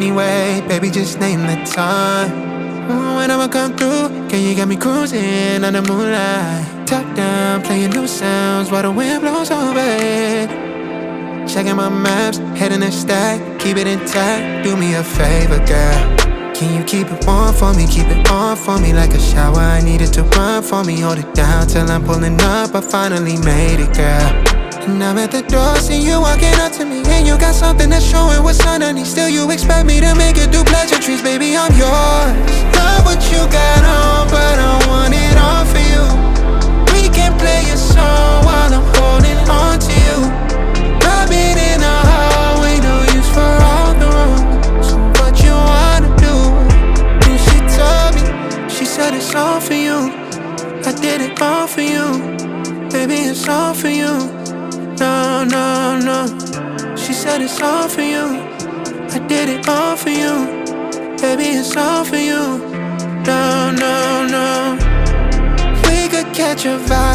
anyway. Baby, just name the time. When I'ma come through, girl, you got me cruising under moonlight. Top down, playing new sounds while the wind blows over it. Checking my maps, heading a stack, keep it intact. Do me a favor, girl. Can you keep it warm for me, keep it on for me like a shower? I needed to run for me, hold it down till I'm pulling up. I finally made it, girl. And I'm at the door, see you walking up to me, and you got something that's showing what's underneath. Still you expect me to make it through pleasantries, baby, I'm yours. Love what you got on, but I want it all for you. We can play a song while I'm holding on to you. Rubbing in the hallway, no use for all the room. So what you wanna do? And she told me, she said it's all for you. I did it all for you. Baby, it's all for you. No, no, no. She said it's all for you. I did it all for you. Baby, it's all for you. No, no, no. We could catch a vibe